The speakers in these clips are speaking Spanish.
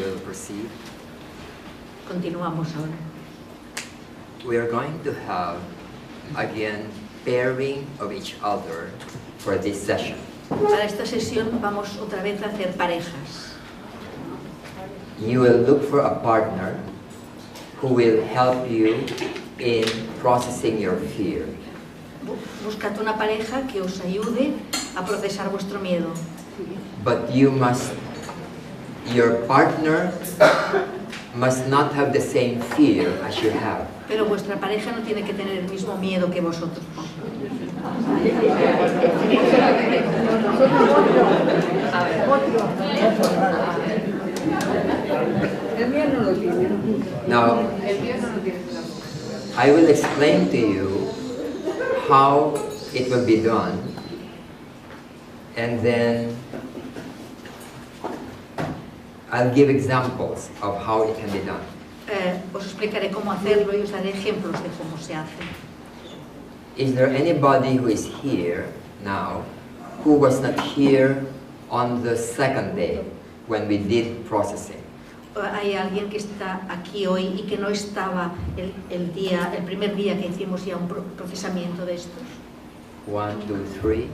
will proceed. Continuamos ahora. We are going to have, again, pairing of each other for this session. Para esta sesión vamos otra vez a hacer parejas. You will look for a partner who will help you in processing your fear. Buscad una pareja que os ayude a procesar vuestro miedo. But your partner must not have the same fear as you have. Pero vuestra pareja no tiene que tener el mismo miedo que vosotros. Now, I will explain to you how it will be done, and then I'll give examples of how it can be done. Os explicaré cómo hacerlo y os daré ejemplos de cómo se hace. Is there anybody who is here now who was not here on the second day when we did processing? ¿Hay alguien que está aquí hoy y que no estaba el primer día que hicimos ya un procesamiento de estos? 1, 2, 3,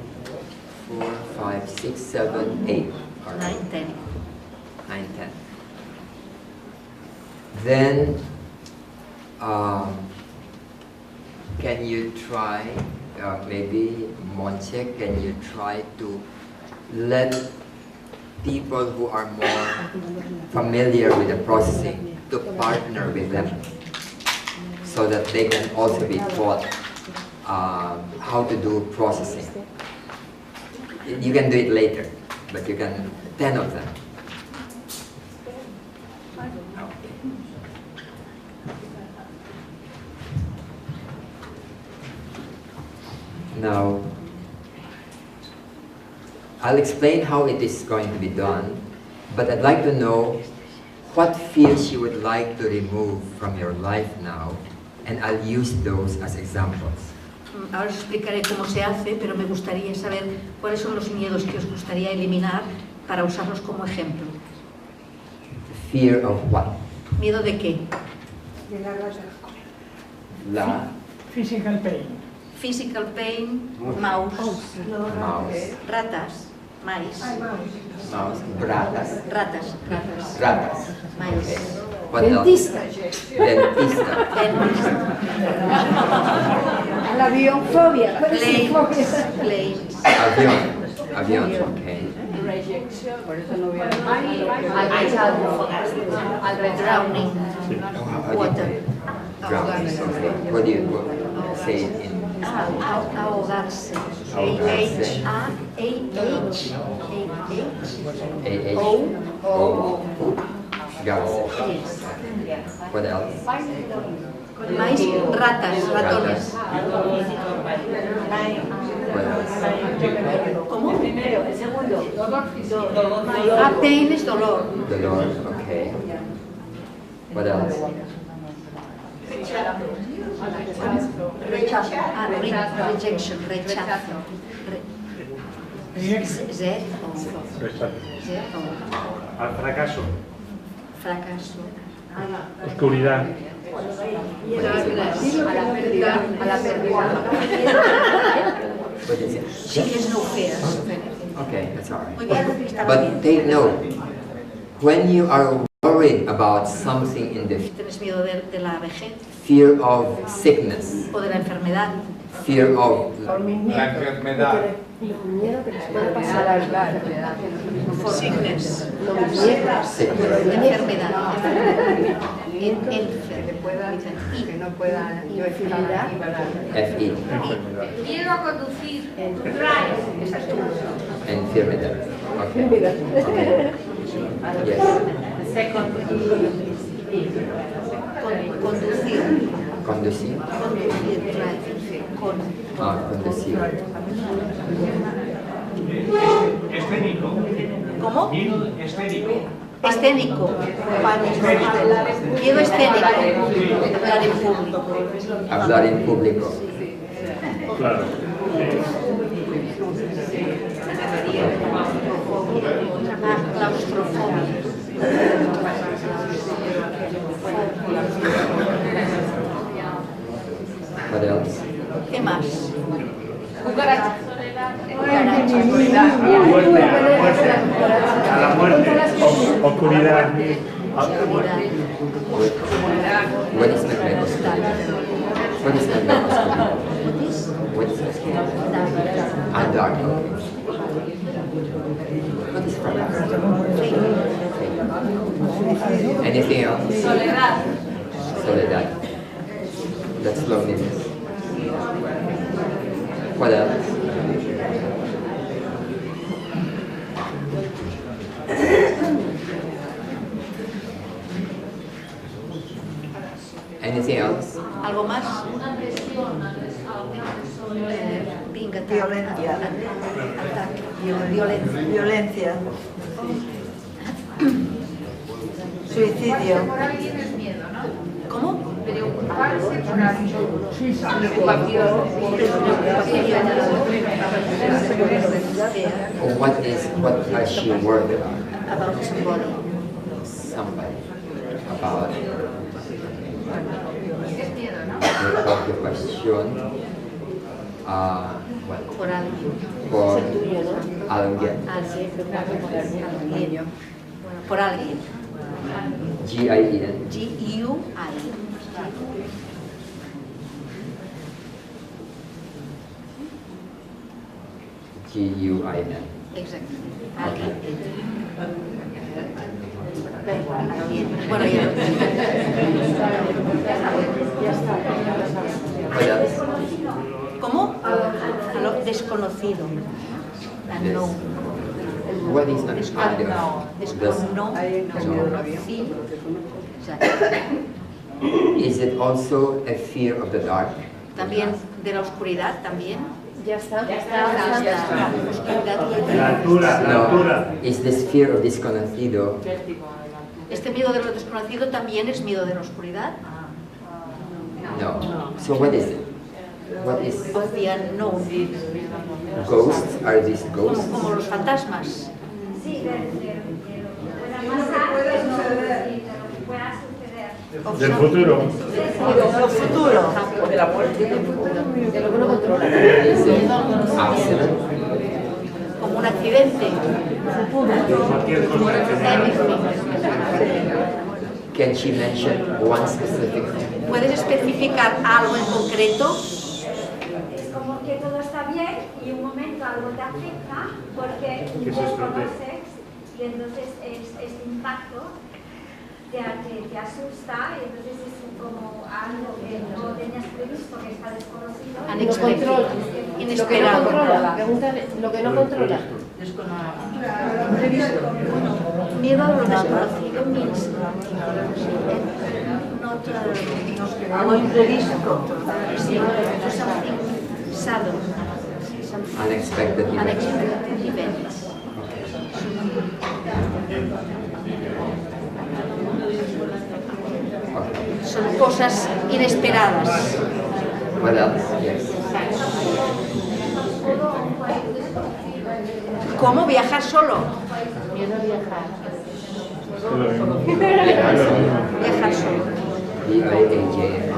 4, 5, 6, 7, 8. 9, 10. 9, 10. Then, can you try, maybe Monche, can you try to let people who are more familiar with the processing to partner with them so that they can also be taught how to do processing. You can do it later, but you can, 10 of them. Now, I'll explain how it is going to be done, but I'd like to know what fears you would like to remove from your life now, and I'll use those as examples. Ahora os explicaré cómo se hace, pero me gustaría saber cuáles son los miedos que os gustaría eliminar para usarlos como ejemplo. Fear of what? ¿Miedo de qué? La Physical pain. Physical pain, mouse, mouse, ratas, mice, mouse, ratas, ratas, mice. Okay. What else? Dentista. La avionfobia. Planes. Avión, okay. Por eso no voy a... Drowning. Water. Drowning, okay. What do you say in Ahogarse. ahogarse? Garse. What else? Mice, ratas, ratones. What else? ¿Cómo? El segundo. Pain es dolor. Dolor, okay. What else? Rejection, rechazo. Al fracaso. Fracaso. Oscuridad. A la pérdida. What is it? Chickens no fears. Okay, that's all right. Muy bien, está But bien. take note, when you are worried about something in the ¿Tienes miedo de la vejez fear of sickness, o de la enfermedad? fear of La enfermedad. Sickness. sickness, Enfermedad. Que no pueda yo estar aquí para... FE, Miedo a conducir. enfermedad. Okay. Yes. Conducir. Conducir. Conducir, drive. Conducir. Escénico. ¿Cómo? Miedo escénico. Escénico. Miedo escénico. Hablar en público. Hablar en público. Claro. Claustrofobia. Oscuridad. What is meant by oscuridad? What is meant by oscuridad? What is oscuridad? And dark. What is fracaso? Anything else? Soledad. Soledad. That's loneliness. What else? Anything else? ¿Algo más? Violencia. Ataque. Violencia. Suicidio. Por alguien es miedo, ¿no? ¿Cómo? Preocuparse por alguien. What does she work about? About somebody. Somebody. About Es miedo, ¿no? the occupation. What? Por alguien. Por alguien. Alguien. Bueno, por alguien. G-I-E-N. G-U-I. G-U-I-N. Exacto. Alguien. Alguien. Bueno, ya. What else? ¿Cómo? A lo desconocido. Unknown. What is an Desconocido. Is it also a fear of the dark? También de la oscuridad, también. Ya está. Oscuridad y La altura, la altura. Is this fear of desconocido? Este miedo de lo desconocido también es miedo de la oscuridad. No. So what is it? What is Of the unknown. ghosts? Are these ghosts? Como los fantasmas. Sí, de lo que pueda pasar, de lo que pueda suceder. Del futuro. Lo futuro. De la muerte. De lo que no controla. Is it accident? Como un accidente. Cualquier cosa que sea. Can she mention one specific thing? ¿Puedes especificar algo en concreto? Es como que todo está bien y un momento algo te afecta porque Que se no estropee. conoces y entonces este impacto te asusta y entonces es como algo que no tenías previsto, que está desconocido. Lo controla. Lo que no Inesperado. controla. Pregúntale lo que no controla. Miedo a lo desconocido means Algo imprevisto. something sudden, Unexpected event. unexpected events. Okay. Son cosas inesperadas. What else? Yes. ¿Cómo viajar solo? Miedo a viajar. Es lo mismo. Viajar solo. B-I-A-J-A-R.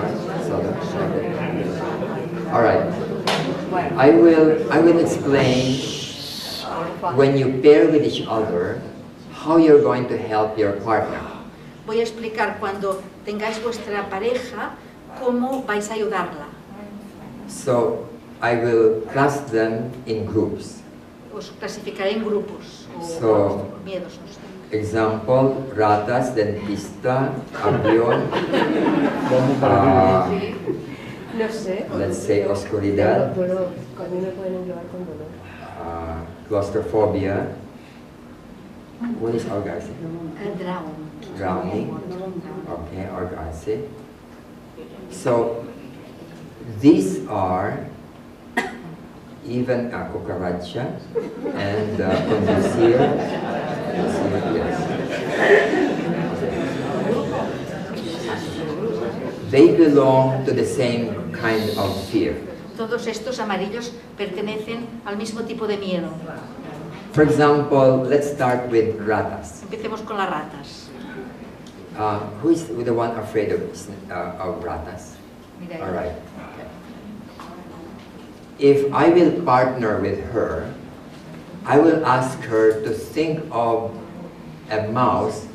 All right. I will explain when you pair with each other how you're going to help your partner. Voy a explicar cuando tengáis vuestra pareja cómo vais a ayudarla. So I will class them in groups. Os clasificaré en grupos o So- miedos. No sé. Example, ratas, dentista, avión, No sé. let's say oscuridad, Dolor. Cuando me pueden englobar con dolor. claustrophobia. What is orgasm? Drowning. Okay, orgasm. So these are even a cucaracha and conducir. Yes. They belong to the same kind of fear. Todos estos amarillos pertenecen al mismo tipo de miedo. For example, let's start with ratas. Empecemos con las ratas. Who is the one afraid of ratas? Mira, All right. If I will partner with her, I will ask her to think of a mouse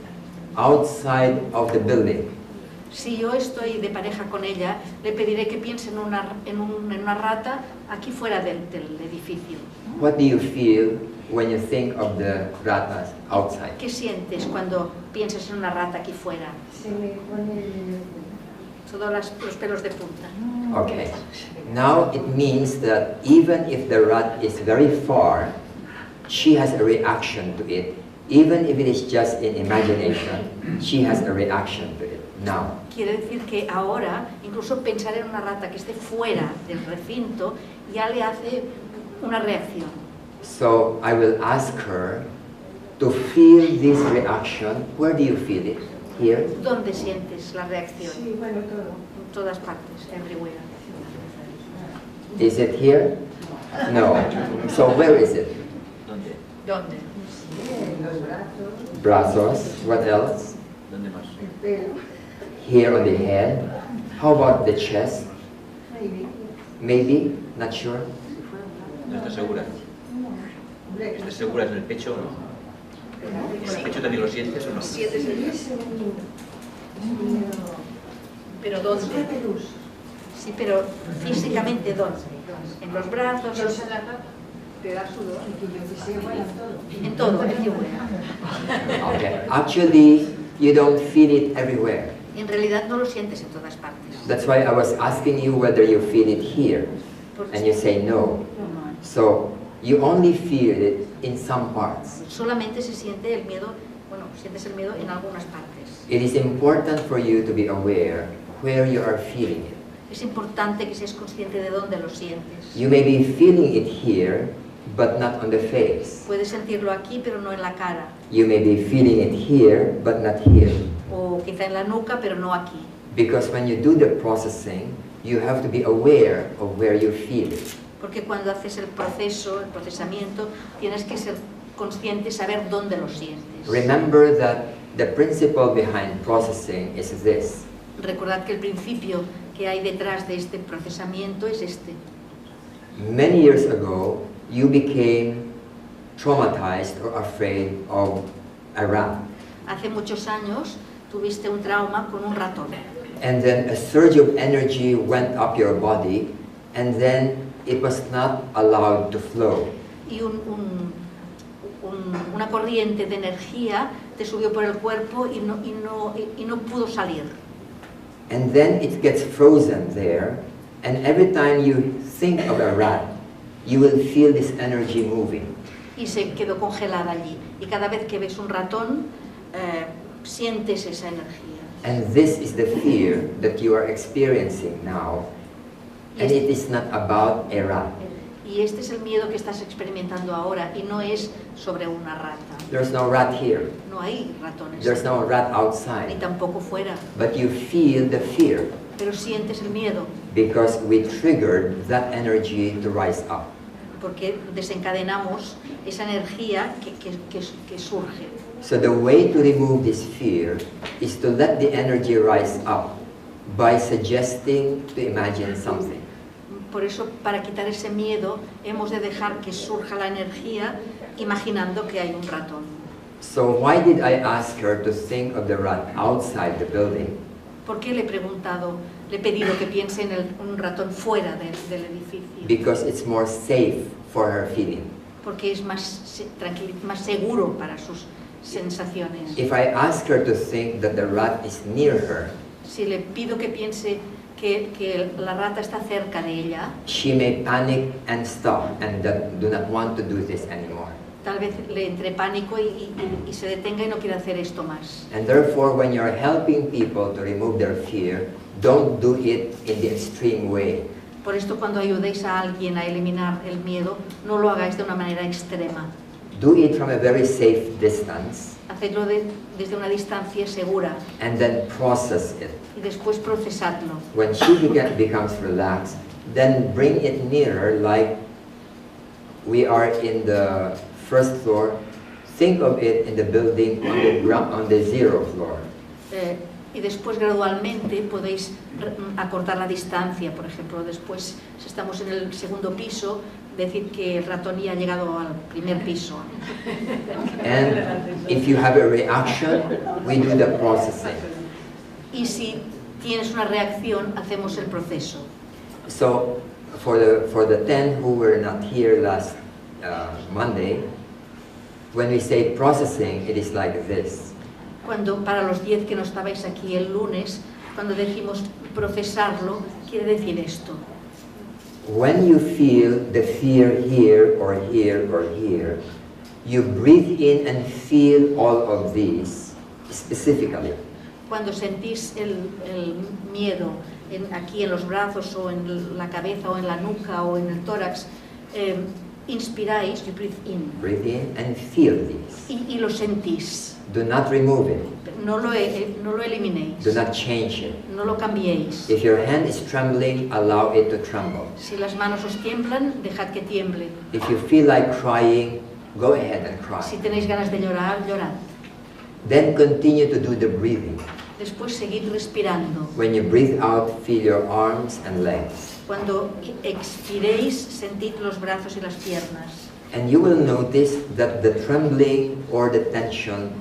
outside of the building, Si yo estoy de pareja con ella, le pediré que piense en una rata aquí fuera del edificio. what do you feel when you think of the ratas outside? ¿Qué sientes cuando piensas en una rata aquí fuera? Se me pone Todos los pelos de punta. Okay. Now it means that even if the rat is very far, she has a reaction to it. Even if it is just in imagination, she has a reaction to it. Now, Quiere decir que ahora, incluso pensar en una rata que esté fuera del recinto, ya le hace una reacción. so I will ask her to feel this reaction. Where do you feel it? Here? ¿Dónde sientes la reacción? Sí, bueno, todo. En todas partes, everywhere. Is it here? No. So where is it? ¿Dónde? Los brazos, Brazos. What else? el pelo. Here on the head. How about the chest? Maybe. Maybe? Not sure? ¿No estás segura? Black. ¿Estás segura en el pecho o no? ¿En el pecho también lo sientes o no? Sientes el... ¿Pero dónde? Sí, pero físicamente ¿dónde? ¿En los brazos? Te da sudor. En todo, everywhere. Okay. Actually, you don't feel it everywhere. En realidad no lo sientes en todas partes. That's why I was asking you whether you feel it here. And you say no. So you only feel it in some parts. Solamente se siente el miedo, bueno, sientes el miedo en algunas partes. It is important for you to be aware where you are feeling it. Es importante que seas consciente de dónde lo sientes. You may be feeling it here, but not on the face. Puedes sentirlo aquí, pero no en la cara. You may be feeling it here, but not here. O quizá en la nuca, pero no aquí. Because when you do the processing, you have to be aware of where you feel it. Porque cuando haces el proceso, el procesamiento, tienes que ser consciente, saber dónde lo sientes. Remember that the principle behind processing is this. Recordad que el principio que hay detrás de este procesamiento es este. Many years ago, you became traumatized or afraid of a rat. Hace muchos años tuviste un trauma con un ratón. And then a surge of energy went up your body, and then it was not allowed to flow. Y una corriente de energía te subió por el cuerpo y no pudo salir. And then it gets frozen there, and every time you think of a rat, you will feel this energy moving. Y se quedó congelada allí. Y cada vez que ves un ratón, sientes esa energía. And this is the fear that you are experiencing now, and it is not about a rat. Y este es el miedo que estás experimentando ahora, y no es sobre una rata. There's no rat here. No hay ratones. There's no rat Ni outside. tampoco fuera. But you feel the fear Pero sientes el miedo, because we triggered that energy to rise up. porque desencadenamos esa energía que surge. So the way to remove this fear is to let the energy rise up by suggesting to imagine something. Por eso, para quitar ese miedo, hemos de dejar que surja la energía imaginando que hay un ratón. So why did I ask her to think of the rat outside the building? ¿Por qué le he pedido que piense en un ratón fuera del edificio? Because it's more safe for her feeling. Porque es más seguro para sus sensaciones. If I ask her to think that the rat is near her, Si le pido que piense que la rata está cerca de ella, she may panic and stop and do not want to do this anymore. tal vez le entre pánico y se detenga y no quiera hacer esto más. And therefore, when you're helping people to remove their fear, don't do it in the extreme way. Por esto, cuando ayudéis a alguien a eliminar el miedo, no lo hagáis de una manera extrema. Do it from a very safe distance Hacedlo desde una distancia segura and then process it. y después procesadlo. When she becomes relaxed, then bring it nearer like we are in the first floor. Think of it in the building on the ground, on the 0th floor. Y después gradualmente podéis acortar la distancia. Por ejemplo, después, si estamos en el segundo piso, decir que el ratón ya ha llegado al primer piso. And if you have a reaction, we do the processing. Y si tienes una reacción, hacemos el proceso. So for the 10 who were not here last Monday, when we say processing, it is like this. Cuando, para los 10 que no estabais aquí el lunes, cuando decimos procesarlo, quiere decir esto. When you feel the fear here or here or here, you breathe in and feel all of these specifically. Cuando sentís el miedo aquí en los brazos o en la cabeza o en la nuca o en el tórax, inspiráis, you breathe in. Breathe in and feel these. Y lo sentís. Do not remove it. No lo eliminéis. Do not change it. No lo cambiéis. If your hand is trembling, allow it to tremble. Si las manos os tiemblan, dejad que tiemblen. If you feel like crying, go ahead and cry. Si tenéis ganas de llorar, llorad. Then continue to do the breathing. Después seguid respirando. When you breathe out, feel your arms and legs. Cuando expiréis, sentid los brazos y las piernas. And you will notice that the trembling or the tension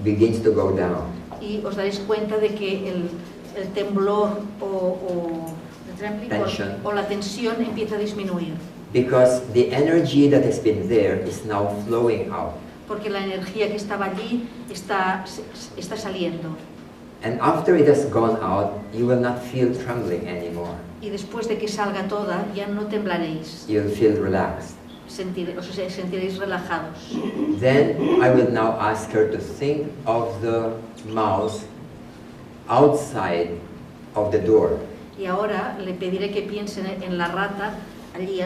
begins to go down. Y os daréis cuenta de que el temblor o la tensión empieza a disminuir. Because the energy that has been there is now flowing out. Porque la energía que estaba allí está saliendo. And after it has gone out, you will not feel trembling anymore. Y después de que salga toda, ya no temblaréis. You'll feel relaxed. Os sentiréis relajados. Then I will now ask her to think of the mouse outside of the door. Y ahora le pediré que piensen en la rata allí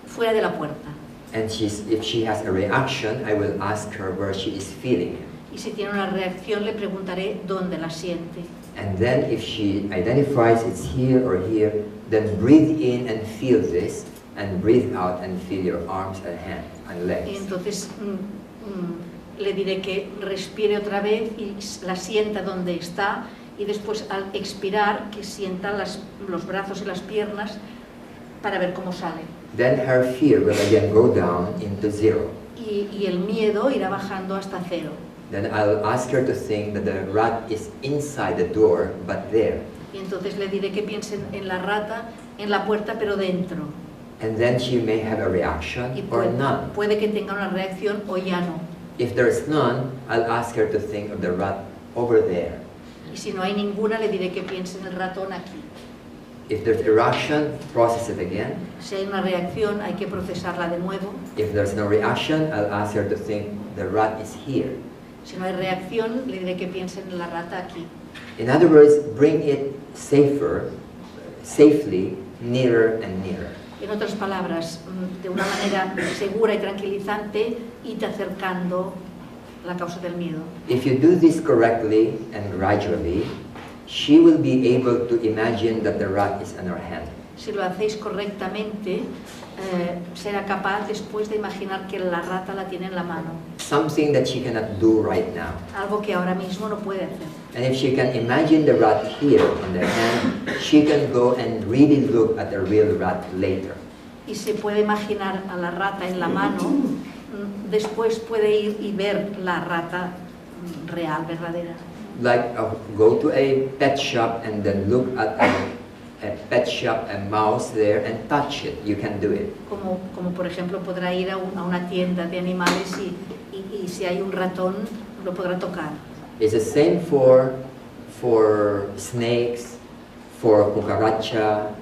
fuera de la puerta. And if she has a reaction, I will ask her where she is feeling it. Y si tiene una reacción, le preguntaré dónde la siente. And then if she identifies it's here or here, then breathe in and feel this, and breathe out and feel your arms and hands and legs. Y entonces le diré que respire otra vez y la sienta donde está, y después al expirar que sienta los brazos y las piernas para ver cómo sale. Then her fear will again go down into zero. Y el miedo irá bajando hasta cero. Then I'll ask her to think that the rat is inside the door, but there. Y entonces le diré que piensen en la rata en la puerta, pero dentro. And then she may have a reaction or none. Puede que tenga una reacción o ya no. If there's none, I'll ask her to think of the rat over there. Y si no hay ninguna, le diré que piense en el ratón aquí. If there's a reaction, process it again. Si hay una reacción, hay que procesarla de nuevo. If there's no reaction, I'll ask her to think the rat is here. Si no hay reacción, le diré que piense en la rata aquí. In other words, bring it safely, nearer and nearer. En otras palabras, de una manera segura y tranquilizante, irte acercando la causa del miedo. If you do this correctly and gradually, she will be able to imagine that the rat is in her hand. Si lo hacéis correctamente, será capaz después de imaginar que la rata la tiene en la mano. Something that she cannot do right now. Algo que ahora mismo no puede hacer. And if she can imagine the rat here in the hand, she can go and really look at the real rat later. Y se puede imaginar a la rata en la mano, después puede ir y ver la rata real, verdadera. Like go to a pet shop and then look at a pet shop, a mouse there, and touch it. You can do it. Como por ejemplo podrá ir a una tienda de animales y si hay un ratón lo podrá tocar. It's the same for snakes, for cucaracha,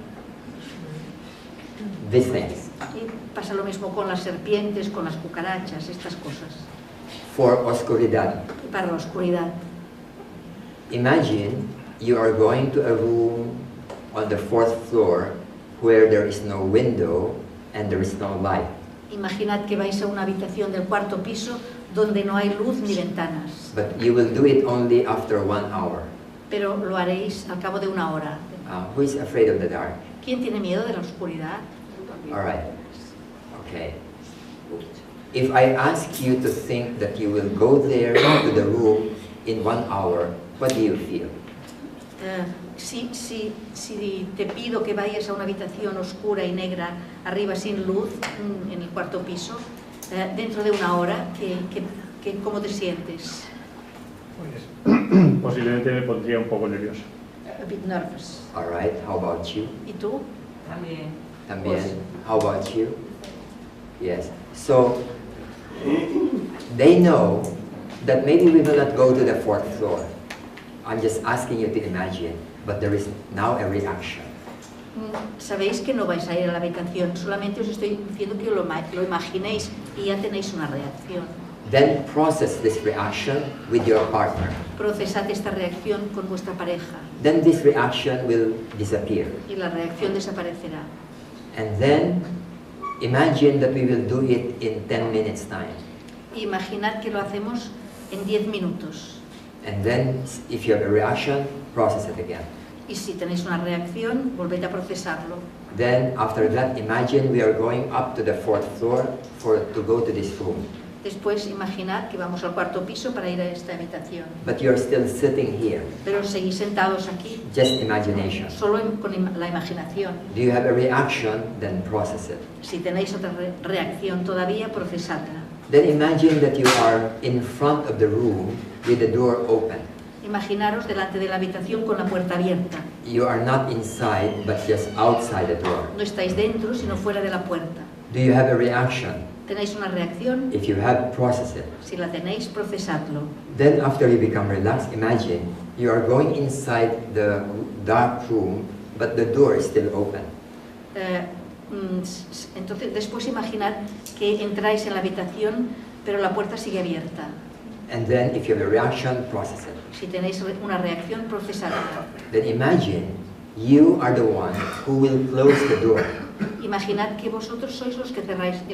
these things. Y pasa lo mismo con las serpientes, con las cucarachas, estas cosas. For oscuridad. Y para la oscuridad. Imagine you are going to a room on the 4th floor where there is no window and there is no light. Imaginad que vais a una habitación del 4º piso donde no hay luz ni ventanas. But you will do it only after 1 hour. Pero lo haréis al cabo de 1 hora. Who is afraid of the dark? ¿Quién tiene miedo de la oscuridad? All right. Okay. If I ask you to think that you will go there to the room in 1 hour, what do you feel? Si te pido que vayas a una habitación oscura y negra, arriba sin luz, en el cuarto piso, dentro de una hora, ¿cómo te sientes? Pues, posiblemente me pondría un poco nervioso. A bit nervous. All right, how about you? ¿Y tú? También. También. Pues- How about you? Yes. So they know that maybe we will not go to the 4th floor. I'm just asking you to imagine, but there is now a reaction. Sabéis que no vais a ir a la habitación, solamente os estoy diciendo que lo imaginéis y ya tenéis una reacción. Then process this reaction with your partner. Procesad esta reacción con vuestra pareja Then this reaction will disappear. y la reacción desaparecerá. And then imagine that we will do it in 10 minutes time. Imaginad que lo hacemos en 10 minutos. And then if you have a reaction, process it again. Y si tenéis una reacción, volved a procesarlo. Then after that, imagine we are going up to the 4th floor to go to this room. Después imaginad que vamos al cuarto piso para ir a esta habitación. But you're still sitting here. Pero seguís sentados aquí, Just imagination. solo con la imaginación. Do you have a reaction? Then process it. Si tenéis otra reacción todavía, procesadla. Then imagine that you are in front of the room with the door open. Imaginaros delante de la habitación con la puerta abierta. You are not inside, but just outside the door. No estáis dentro, sino fuera de la puerta. Do you have a reaction? ¿Tenéis una reacción? If you have, process it. Si la tenéis, procesadlo. Then after you become relaxed, imagine you are going inside the dark room, but the door is still open. Entonces, después imaginad que entráis en la habitación, pero la puerta sigue abierta. And then if you have a reaction, process it. Si tenéis una reacción, procesadla. Then imagine you are the one who will close the door. Imaginad que vosotros sois el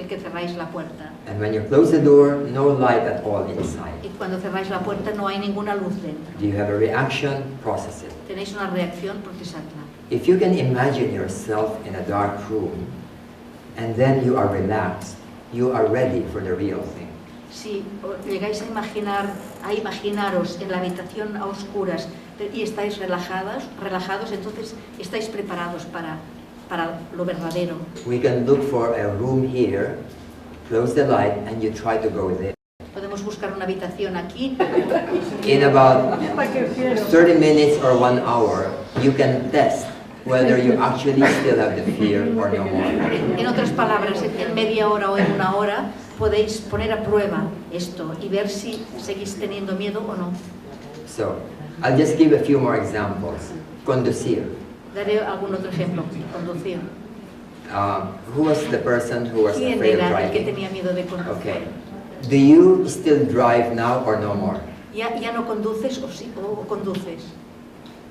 que cerráis la puerta. And when you close the door, no light at all inside. Y cuando cerráis la puerta no hay ninguna luz dentro. Do you have a reaction? Process it. Tenéis una reacción, procesadla. If you can imagine yourself in a dark room, and then you are relaxed, you are ready for the real thing. Si llegáis a imaginaros en la habitación a oscuras y estáis relajados, entonces estáis preparados para lo verdadero. We can look for a room here, close the light, and you try to go there. Podemos buscar una habitación aquí. In about 30 minutes or 1 hour, you can test whether you actually still have the fear or no more. En otras palabras, en media hora o en una hora podéis poner a prueba esto y ver si seguís teniendo miedo o no. So, I'll just give a few more examples. Conducir. Daré algún otro ejemplo. Conducir. Who was the person who was ¿Quién afraid of era el que driving? tenía miedo de conducir? Okay. Do you still drive now or no more? ¿Ya no conduces o sí, o conduces?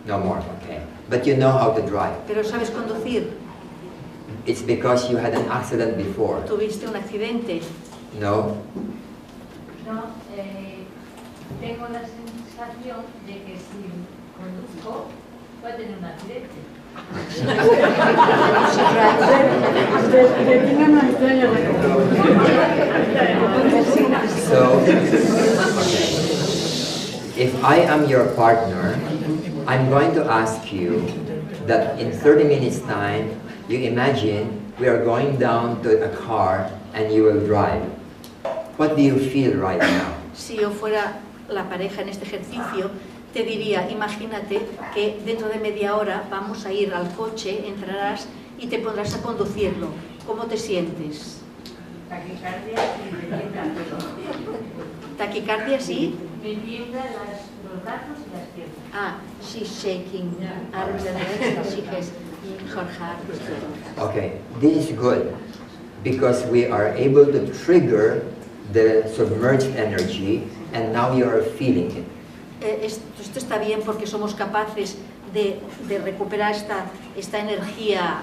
No more, okay. But you know how to drive. Pero ¿sabes conducir? It's because you had an accident before. ¿Tuviste un accidente? No? No, tengo la sensación de que si conduzco voy a tener un accidente. So, okay. If I am your partner, I'm going to ask you that in 30 minutes time, you imagine we are going down to a car and you will drive. What do you feel right now? Si yo fuera la pareja en este ejercicio, te diría, imagínate que dentro de media hora vamos a ir al coche, entrarás y te pondrás a conducirlo. ¿Cómo te sientes? Taquicardia y me tiembla todo. ¿Taquicardia sí? Me tiemblan los brazos y las piernas. Ah, she's shaking arms and legs and she has her heart. Okay, this is good because we are able to trigger the submerged energy and now you are feeling it. Esto está bien porque somos capaces de recuperar esta energía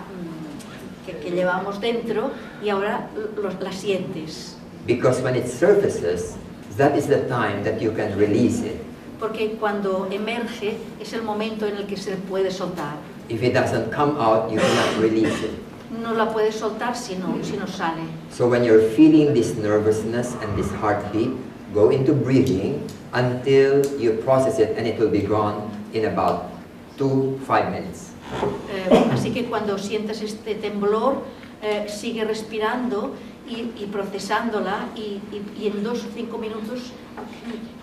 que llevamos dentro y ahora la sientes. Because when it surfaces, that is the time that you can release it. Porque cuando emerge es el momento en el que se puede soltar. If it doesn't come out, you cannot release it. No la puedes soltar si no sale. So when you're feeling this nervousness and this heartbeat, go into breathing until you process it and it will be gone in about to 5 minutes. Así que cuando sientas este temblor, sigue respirando y procesándola y en 2 o 5 minutos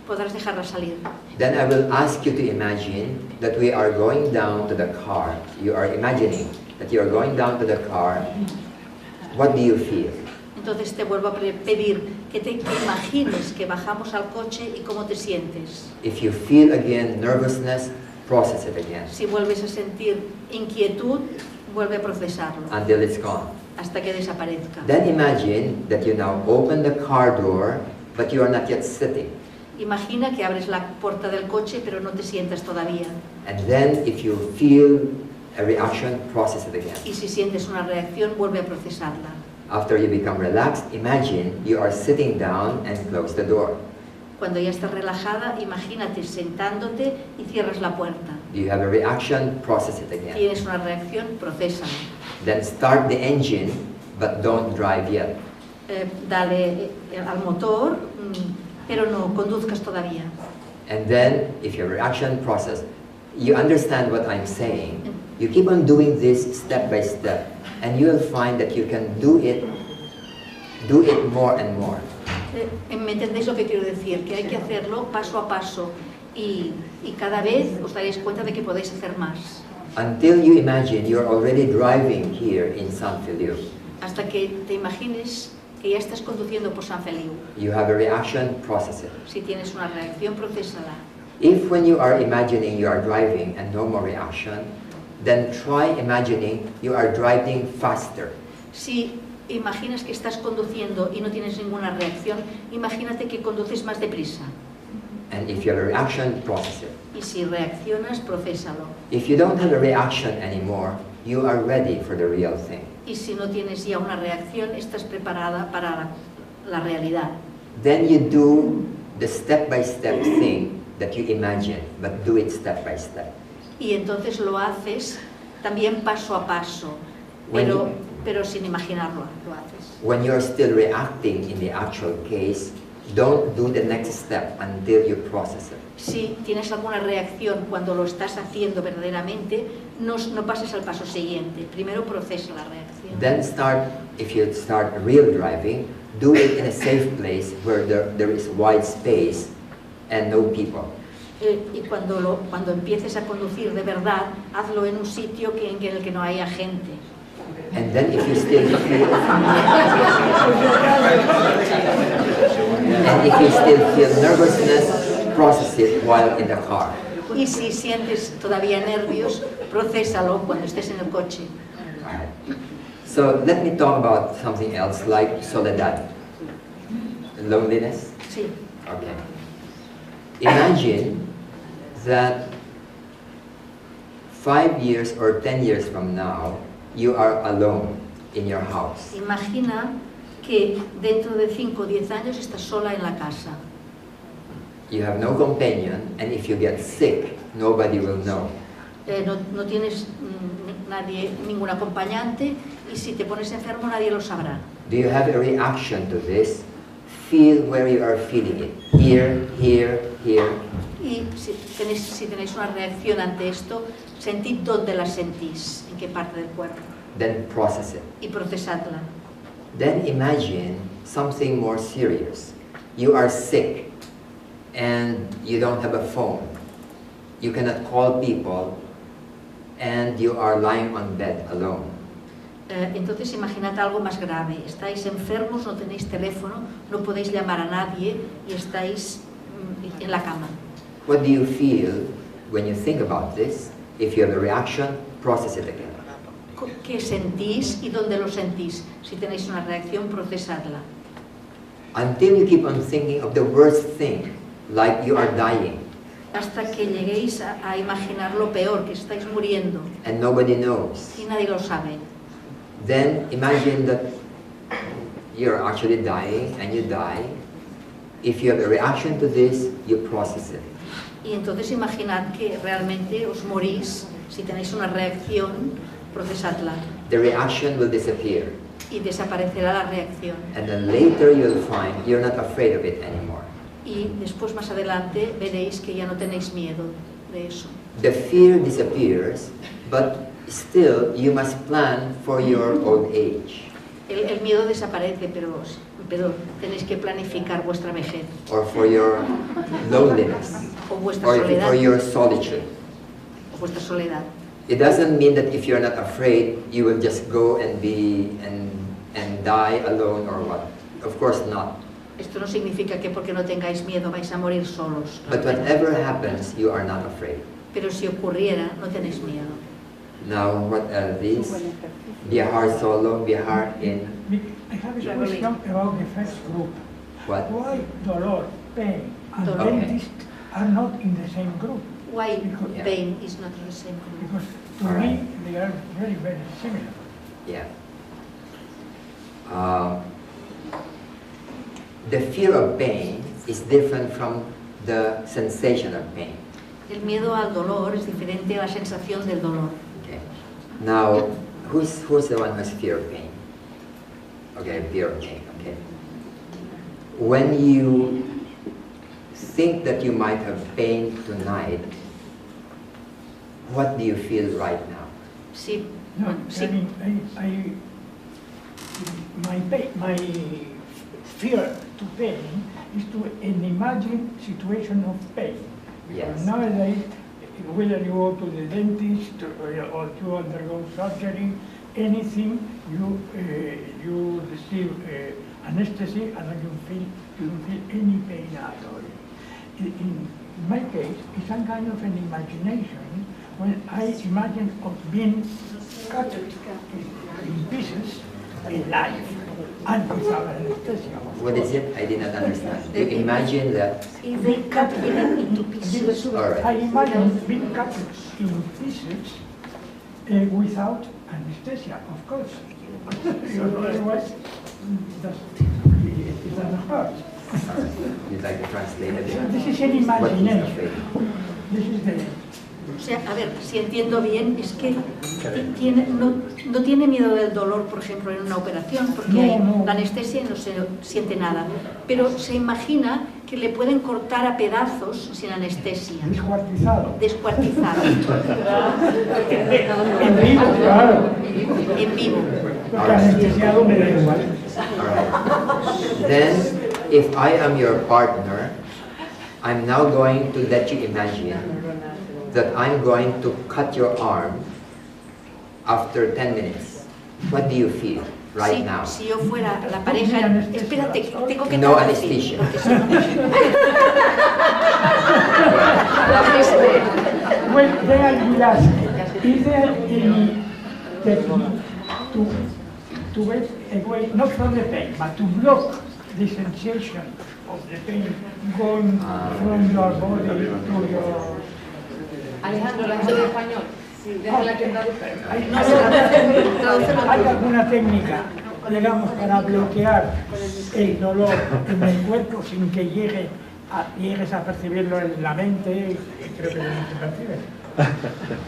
podrás dejarla salir. Then I will ask you to imagine that we are going down to the car. You are imagining that you are going down to the car. What do you feel? Entonces te vuelvo a pedir que te imagines que bajamos al coche y cómo te sientes. If you feel again nervousness, process it again Si vuelves a sentir inquietud, vuelve a procesarlo until it's gone. hasta que desaparezca. Then imagine that you now open the car door, but you are not yet sitting. Imagina que abres la puerta del coche pero no te sientas todavía. And then if you feel a reaction, process it again. Y si sientes una reacción, vuelve a procesarla. After you become relaxed, imagine you are sitting down and close the door. Cuando ya estás relajada, imagínate sentándote y cierras la puerta. Do you have a reaction? Process it again. Tienes una reacción, procésala. Then start the engine, but don't drive yet. Dale al motor, pero no conduzcas todavía. And then, if your reaction process, you understand what I'm saying, you keep on doing this step by step, and you will find that you can do it more and more. ¿Me entendéis lo que quiero decir? Que hay que hacerlo paso a paso y cada vez os daréis cuenta de que podéis hacer más. Until you imagine you're already driving here in San Feliu. Hasta que te imagines que ya estás conduciendo por San Feliu. You have a reaction, process it. Si tienes una reacción, procésala. If when you are imagining you are driving and no more reaction, then try imagining you are driving faster. Si imaginas que estás conduciendo y no tienes ninguna reacción, imagínate que conduces más deprisa. And if you have a reaction, process it. Y si reaccionas, procésalo. If you don't have a reaction anymore, you are ready for the real thing. Y si no tienes ya una reacción, estás preparada para la realidad. Then you do the step-by-step thing that you imagine, but do it step by step. Y entonces lo haces también paso a paso, pero sin imaginarlo, lo haces. When you are still reacting in the actual case, don't do the next step until you process it. Si tienes alguna reacción cuando lo estás haciendo verdaderamente, no pases al paso siguiente. Primero procesa la reacción. Then if you start real driving, do it in a safe place where there is wide space and no people. Y cuando empieces a conducir de verdad, hazlo en un sitio en el que no haya gente. And then if you still feel nervousness, process it while in the car. Y si sientes todavía nervios, procésalo cuando estés en el coche. So let me talk about something else like soledad, loneliness. Sí. Okay. Imagine that 5 years or 10 years from now, you are alone in your house. Imagina que dentro de 5 o 10 años estás sola en la casa. You have no companion, and if you get sick, nobody will know. No tienes ningún acompañante, y si te pones enfermo nadie lo sabrá. Do you have a reaction to this? Feel where you are feeling it. Here, here, here. Y si tenéis una reacción ante esto, sentid dónde la sentís, en qué parte del cuerpo. Then process it. Y procesadla. Then imagine something more serious. You are sick and you don't have a phone. You cannot call people and you are lying on bed alone. Entonces imaginad algo más grave. Estáis enfermos, no tenéis teléfono, no podéis llamar a nadie y estáis en la cama. What do you feel when you think about this? If you have a reaction, process it again. ¿Qué sentís y dónde lo sentís? Si tenéis una reacción, procesadla. Until you keep on thinking of the worst thing, like you are dying. Hasta que lleguéis a imaginar lo peor, que estáis muriendo. And nobody knows. Y nadie lo sabe. Then imagine that you're actually dying and you die. If you have a reaction to this, you process it. Y entonces imaginad que realmente os morís. Si tenéis una reacción, procesadla. The reaction will disappear. Y desaparecerá la reacción. And then later you'll find you're not afraid of it anymore. Y después, más adelante, veréis que ya no tenéis miedo. de eso. The fear disappears, but still you must plan for your old age. El miedo desaparece, pero tenéis que planificar vuestra vejez. Or for your loneliness. O vuestra Or soledad. for your solitude. O vuestra soledad. It doesn't mean that if you're not afraid, you will just go and die alone or what. Of course not. Esto no significa que porque no tengáis miedo vais a morir solos. But whatever happens, you are not afraid. Pero si ocurriera, no tenéis miedo. Now, what are these? Viajar solo, viajar in... I have a question about the first group. What? Why dolor, pain, and Dolor. dentist are not in the same group? Why Yeah. pain is not the same? Because to me, they are very, very similar. Yeah. The fear of pain is different from the sensation of pain. El miedo al dolor es diferente a la sensación del dolor. Okay. Now, who's the one who has fear of pain? Okay, fear of pain. Okay. When you think that you might have pain tonight, what do you feel right now? Sí. No, Sí. I mean, my fear to pain is to an imagined situation of pain. Because Yes. nowadays, whether you go to the dentist or you undergo surgery, anything, you receive anesthesia and you don't feel any pain at all. In my case, it's some kind of an imagination when I imagine of being cut in pieces alive and without anesthesia. What is it? I did not understand. You imagine that. They cut it into pieces. All right. I imagine being cut in pieces without anesthesia, of course. Otherwise, it doesn't hurt. You'd like to translate it? This is an What is imagination. afraid? This is the... O sea, a ver, si entiendo bien, es que no tiene miedo del dolor, por ejemplo, en una operación, porque hay la anestesia y no se siente nada. Pero se imagina que le pueden cortar a pedazos sin anestesia. Descuartizado. Descuartizado. En vivo, claro. En vivo. Porque anestesiado me da igual. Alright. Then, if I am your partner, I'm now going to let you imagine that I'm going to cut your arm after 10 minutes. What do you feel right now? Si yo fuera la pareja, espérate, tengo que No traducir, anesthesia. porque si no- Well, then I will ask, is there any technique to get away, not from the pain, but to block the sensation of the pain going from your body to your... Alejandro, la gente en español. Déjala que traduzca. ¿Hay alguna técnica, digamos, para bloquear el dolor en el cuerpo sin que llegues a percibirlo en la mente? Creo que no se percibe.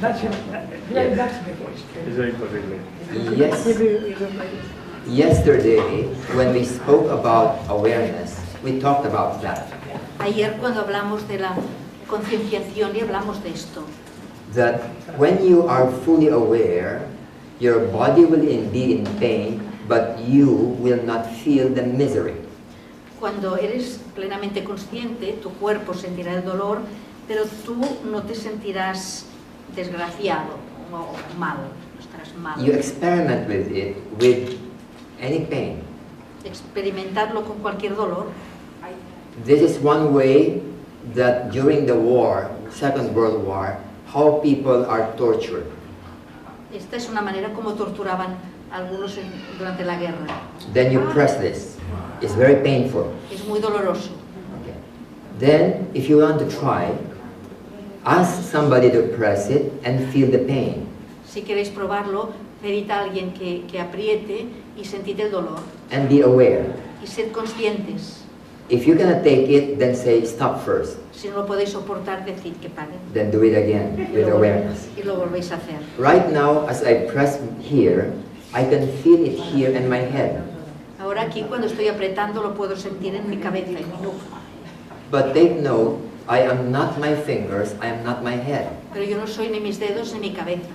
That's the question. Eso es imposible. Yes. Yesterday, when we spoke about awareness, we talked about that. Ayer cuando hablamos de la concienciación y hablamos de esto, That when you are fully aware, your body will be in pain, but you will not feel the misery. cuando eres plenamente consciente, tu cuerpo sentirá el dolor, pero tú no te sentirás desgraciado o mal, no estarás mal. You experiment with it, with any pain. Experimentarlo con cualquier dolor. This is one way that during the war, Second World War, how people are tortured. Esta es una manera como torturaban a algunos durante la guerra. Then you press this. It's very painful. Es muy doloroso. Okay. Then, if you want to try, ask somebody to press it and feel the pain. Si queréis probarlo, pedid a alguien que apriete y sentid el dolor. And be aware. Y sed conscientes. If you cannot take it, then say stop first. Si no lo podéis soportar, decid que paren. Then do it again with awareness. Y lo volvéis a hacer. Right now, as I press here, I can feel it here in my head. Ahora aquí cuando estoy apretando lo puedo sentir en mi cabeza, en mi nuca. But take note I am not my fingers, I am not my head. Pero yo no soy ni mis dedos ni mi cabeza.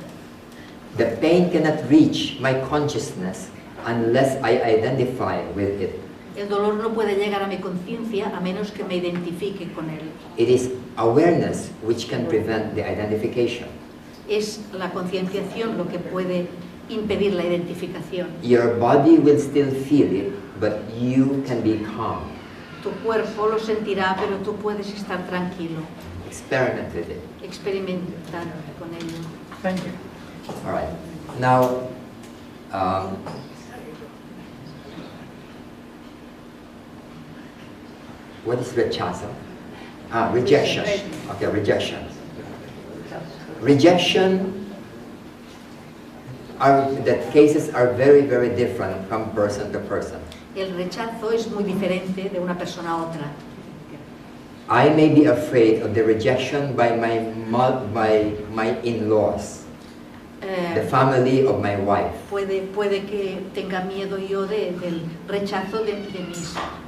The pain cannot reach my consciousness unless I identify with it. El dolor no puede llegar a mi conciencia a menos que me identifique con él. It is awareness which can prevent the identification. Es la concienciación lo que puede impedir la identificación. Your body will still feel it, but you can be calm. Tu cuerpo lo sentirá, pero tú puedes estar tranquilo. Experiment with it. Experimentar con ello. Thank you. All right. Now, what is rechazo? Rejection. Okay, rejection. Rejection. The cases are very, very different from person to person. El rechazo es muy diferente de una persona a otra. I may be afraid of the rejection by my in-laws, the family of my wife. Puede que tenga miedo yo del rechazo de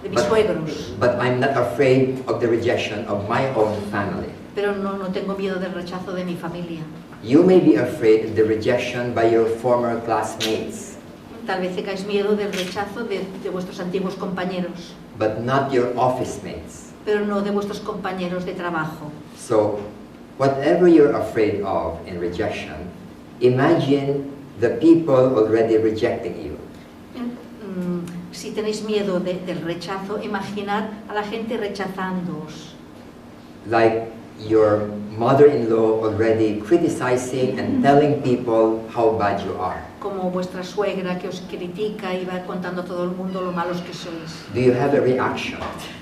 mis suegros. But I'm not afraid of the rejection of my own family. Pero no tengo miedo del rechazo de mi familia. You may be afraid of the rejection by your former classmates. Tal vez tengáis miedo del rechazo de vuestros antiguos compañeros. But not your office mates. Pero no de vuestros compañeros de trabajo. So, whatever you're afraid of in rejection, imagine the people already rejecting you. Si tenéis miedo del rechazo, imaginad a la gente rechazándoos. Like your mother-in-law already criticizing and telling people how bad you are. Como vuestra suegra que os critica y va contando a todo el mundo lo malos que sois. Do you have a reaction?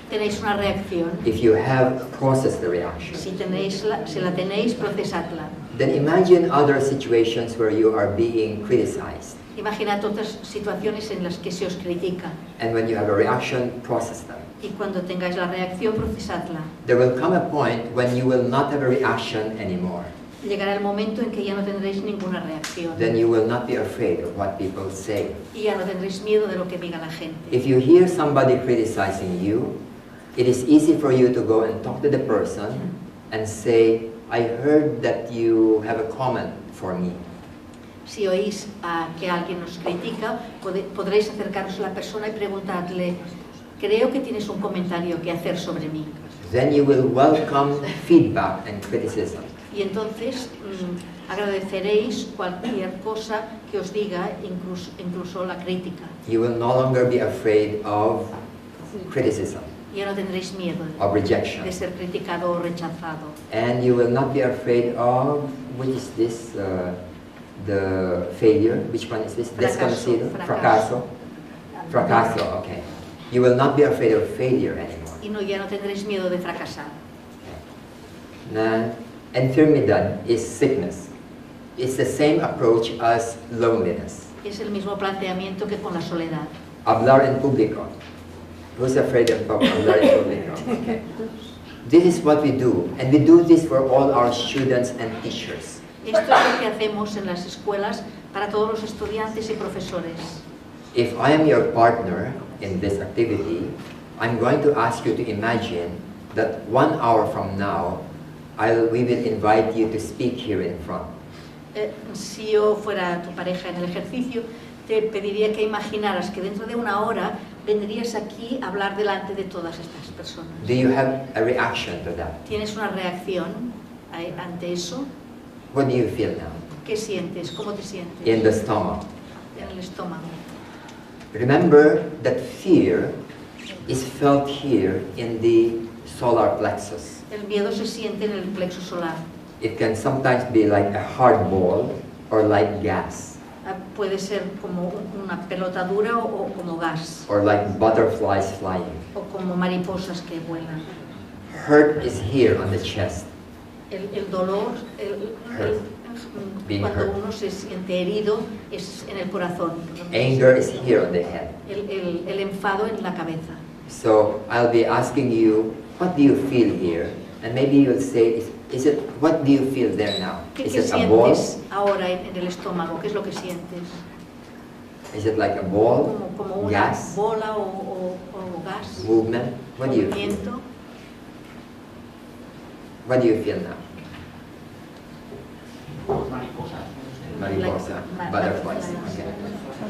¿Tenéis una reacción? If you have, process the reaction. Si la tenéis, procesadla. Then imagine other situations where you are being criticized. Imaginad otras situaciones en las que se os critica. And when you have a reaction, process them. Y cuando tengáis la reacción, procesadla. There will come a point when you will not have a reaction anymore. Llegará el momento en que ya no tendréis ninguna reacción. Then you will not be afraid of what people say. Y ya no tendréis miedo de lo que diga la gente. If you hear somebody criticizing you, it is easy for you to go and talk to the person and say, I heard that you have a comment for me. Si oís que alguien os critica, podréis acercaros a la persona y preguntarle, creo que tienes un comentario que hacer sobre mí. Then you will welcome feedback and criticism. Y entonces agradeceréis cualquier cosa que os diga, incluso la crítica. You will no longer be afraid of criticism, Ya no tendréis miedo of rejection. de ser criticado o rechazado. And you will not be afraid of, which is this, the failure, which one is this? Desconocido? Fracaso. Fracaso, okay. You will not be afraid of failure anymore. Y ya no tendréis miedo de fracasar. Now, enfermedad is sickness. It's the same approach as loneliness. Es el mismo planteamiento que con la soledad. Hablar en público. Who's afraid of hablar en público? Okay. This is what we do, and we do this for all our students and teachers. Esto es lo que hacemos en las escuelas para todos los estudiantes y profesores. If I am your partner in this activity, I'm going to ask you to imagine that 1 hour from now, we will invite you to speak here in front. Si yo fuera tu pareja en el ejercicio, te pediría que imaginaras que dentro de 1 hora vendrías aquí a hablar delante de todas estas personas. Do you have a reaction to that? ¿Tienes una reacción ante eso? What do you feel now? ¿Qué sientes? ¿Cómo te sientes? In the stomach. En el estómago. Remember that fear is felt here in the solar plexus. El miedo se siente en el plexo solar. It can sometimes be like a hard ball or like gas. Puede ser como una pelota dura o como gas. Or like butterflies flying. O como mariposas que vuelan. Hurt is here on the chest. El dolor, cuando uno se siente herido, es en el corazón. Anger is here on the head. El enfado en la cabeza. So I'll be asking you, what do you feel here? And maybe you'll say, what do you feel there now? Is it a ball? ¿Qué sientes ahora en el estómago? ¿Qué es lo que sientes? Is it like a ball? Como una gas? bola o gas. Movement? What do you feel? Movimiento. What do you feel now? Mariposa. Mariposa, butterflies. Okay.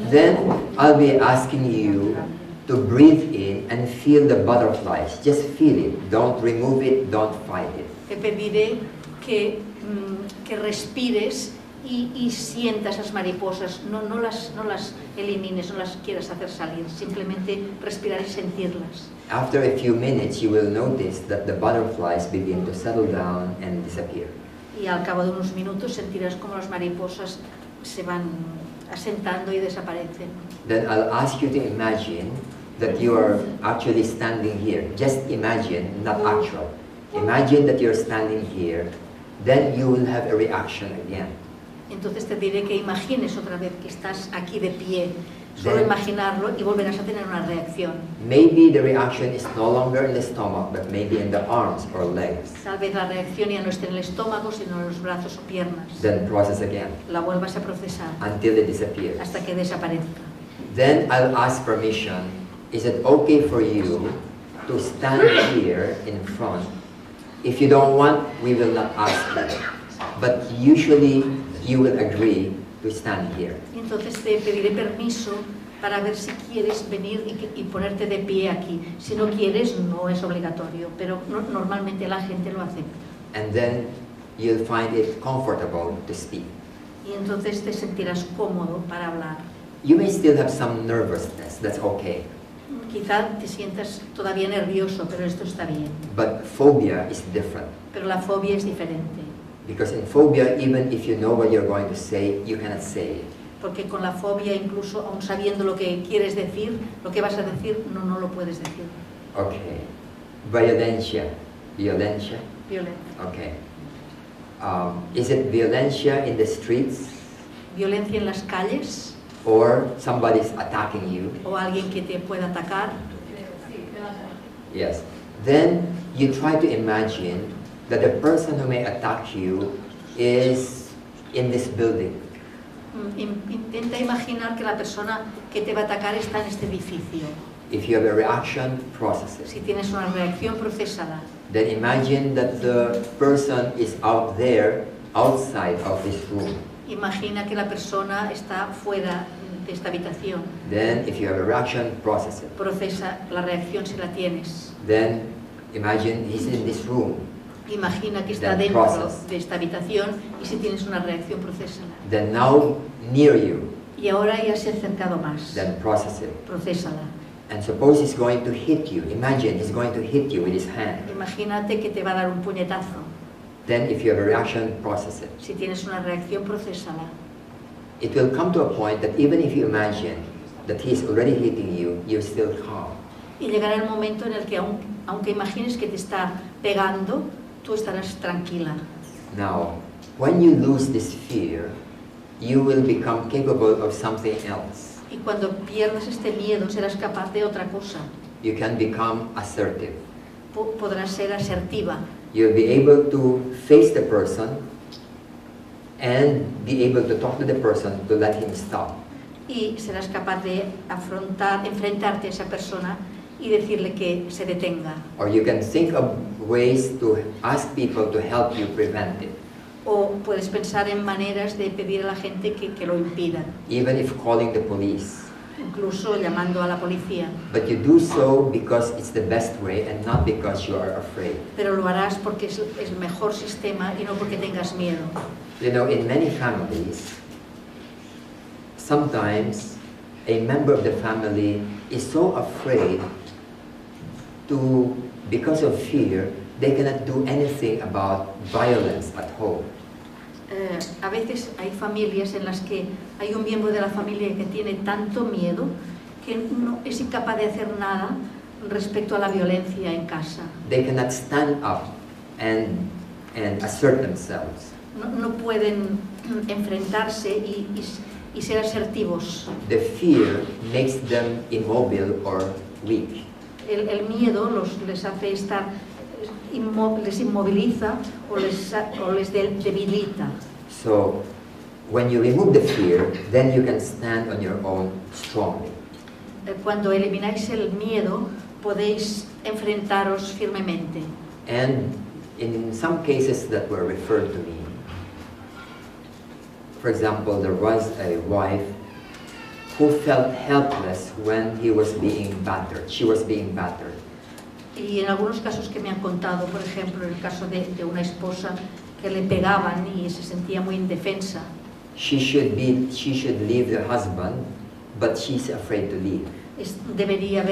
Then I'll be asking you to breathe in and feel the butterflies. Just feel it. Don't remove it. Don't fight it. Te pediré que respires y sientas esas mariposas. No las elimines, no las quieras hacer salir. Simplemente respirar y sentirlas. After a few minutes, you will notice that the butterflies begin to settle down and disappear. Y al cabo de unos minutos sentirás como las mariposas se van asentando y desaparecen. Then I'll ask you to imagine that you are actually standing here. Just imagine, not actual. Imagine that you're standing here. Then you will have a reaction again. Entonces te diré que imagines otra vez que estás aquí de pie. Solo Then, imaginarlo y volverás a tener una reacción. maybe the reaction is no longer in the stomach, but maybe in the arms or legs. Tal vez la reacción ya no esté en el estómago, sino en los brazos o piernas. Then process again La vuelvas a procesar until it disappears. hasta que desaparezca. Then I'll ask permission. Is it okay for you to stand here in front? If you don't want, we will not ask you. But usually you will agree to stand here. Y entonces te pediré permiso para ver si quieres venir y ponerte de pie aquí. Si no quieres, no es obligatorio, pero normalmente la gente lo acepta. And then you'll find it comfortable to speak. Y entonces te sentirás cómodo para hablar. You may still have some nervousness, that's okay. Quizá te sientas todavía nervioso, pero esto está bien. But phobia is different. Pero la fobia es diferente. Because in phobia, even if you know what you're going to say, you cannot say it. Porque con la fobia, incluso aún sabiendo lo que quieres decir, lo que vas a decir, no lo puedes decir. Okay. Violencia. Violencia? Violencia. Okay. Is it violencia in the streets? Violencia en las calles, Or somebody's attacking you? o alguien que te pueda atacar. Yes. Then you try to imagine that the person who may attack you is in this building. Intenta imaginar que la persona que te va a atacar está en este edificio. If you have a reaction, process it. Si tienes una reacción, procésala. Then imagine that the person is out there, outside of this room. Imagina que la persona está fuera de esta habitación. Then if you have a reaction, process it. Procesa la reacción si la tienes. Then imagine he's in this room. Imagina que está Then dentro process. de esta habitación y si tienes una reacción, procésala. Then now near you. Y ahora ya se ha acercado más. Then process it. Procésala. And suppose he's going to hit you. Imagine he's going to hit you with his hand. Imagínate que te va a dar un puñetazo. Then if you have a reaction, process it. Si tienes una reacción, procésala. It will come to a point that even if you imagine that he's already hitting you, you're still calm. Y llegará el momento en el que aunque imagines que te está pegando, tú estarás tranquila. Now, when you lose this fear, you will become capable of something else. Y cuando pierdas este miedo, serás capaz de otra cosa. You can become assertive. Podrás ser asertiva. You'll be able to face the person and be able to talk to the person to let him stop. Y serás capaz de enfrentarte a esa persona y decirle que se detenga. Or you can think of ways to ask people to help you prevent it. O puedes pensar en maneras de pedir a la gente que lo impidan. Even if calling the police. Incluso llamando a la policía. But you do so because it's the best way and not because you are afraid. Pero lo harás porque es el mejor sistema y no porque tengas miedo. You know, in many families, sometimes a member of the family is so afraid because of fear, they cannot do anything about violence at home. A veces hay familias en las que hay un miembro de la familia que tiene tanto miedo que no es incapaz de hacer nada respecto a la violencia en casa. They cannot stand up and assert themselves. No pueden enfrentarse y ser asertivos. The fear makes them immobile or weak. El miedo les hace estar les inmoviliza o les debilita. So, when you remove the fear, then you can stand on your own strongly. Cuando elimináis el miedo, podéis enfrentaros firmemente. And in some cases that were referred to me, for example, there was a wife who felt helpless when he was being battered. She was being battered. Y en algunos casos que me han contado, por ejemplo, el caso de una esposa que le pegaban y se sentía muy indefensa. She should leave the husband, but she's afraid to leave. Debería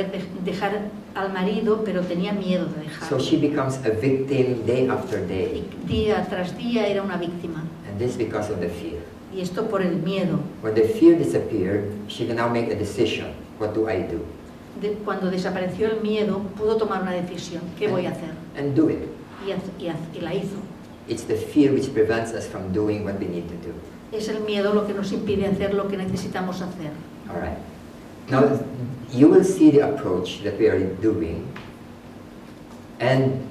dejar al marido, pero tenía miedo de dejarlo. So she becomes a victim day after day. Y día tras día era una víctima. And this because of the fear. Y esto por el miedo. When the fear disappeared, she can now make a decision. What do I do? Cuando desapareció el miedo, pudo tomar una decisión. ¿Qué voy a hacer? And do it. Y la hizo. It's the fear which prevents us from doing what we need to do. Es el miedo lo que nos impide hacer lo que necesitamos hacer. All right. Now, you will see the approach that we are doing. And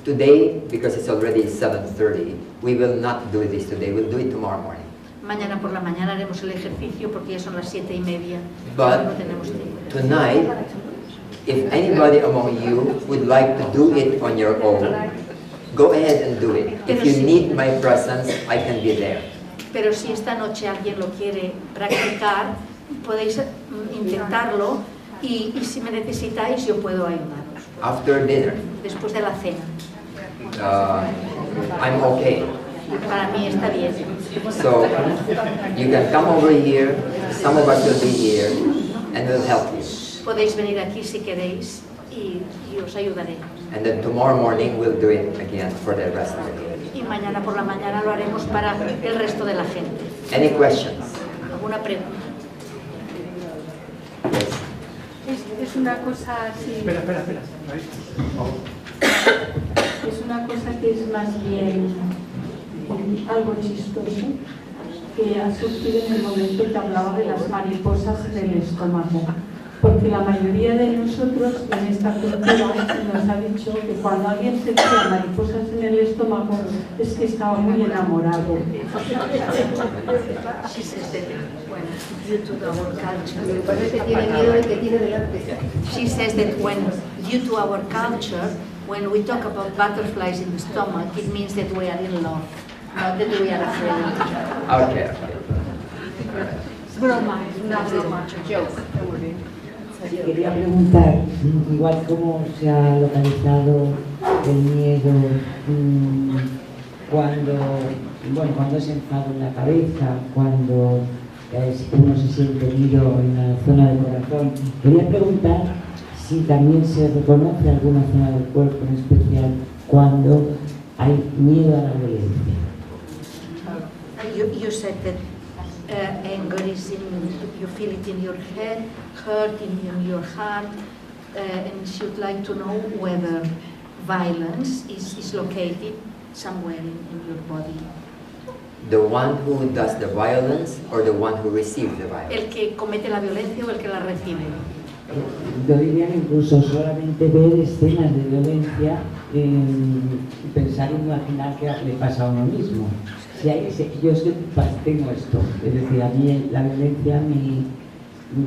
today, because it's already 7:30, we will not do this today. We'll do it tomorrow morning. Mañana por la mañana haremos el ejercicio porque ya son las 7:30. But no tenemos tiempo. tonight, if anybody among you would like to do it on your own, go ahead and do it. If you need my presence, I can be there. Pero si esta noche alguien lo quiere practicar, podéis intentarlo y si me necesitáis yo puedo ayudaros. After dinner. Después de la cena. I'm okay. Para mí está bien. So you can come over here. Some of us will be here, and we'll help you. Podéis venir aquí si queréis y os ayudaré. And then tomorrow morning we'll do it again for the rest of the day. Y mañana por la mañana lo haremos para el resto de la gente. Any questions? ¿Alguna pregunta? Es una cosa así. Espera. Es una cosa que es más bien algo chistoso que ha surgido en el momento que hablaba de las mariposas en el estómago. Porque la mayoría de nosotros en esta cultura nos ha dicho que cuando alguien se crea mariposas en el estómago es que estaba muy enamorado. She says that when, due to our culture, when we talk about butterflies in the stomach, it means that we are in love, not that we are afraid. Okay. Es broma, es una broma, joke. Quería preguntar, igual cómo se ha localizado el miedo cuando se enfada en la cabeza, cuando uno se siente herido en la zona del corazón. Quería preguntar si también se reconoce alguna zona del cuerpo en especial cuando hay miedo a la violencia. You said that anger is you feel it in your head, hurt in your heart, and you'd like to know whether violence is located somewhere in your body. The one who does the violence or the one who receives the violence? El que comete la violencia o el que la recibe. Yo diría que incluso solamente ver escenas de violencia y pensar y imaginar que le pasa a uno mismo. Yo es que tengo esto, es decir, a mí la violencia me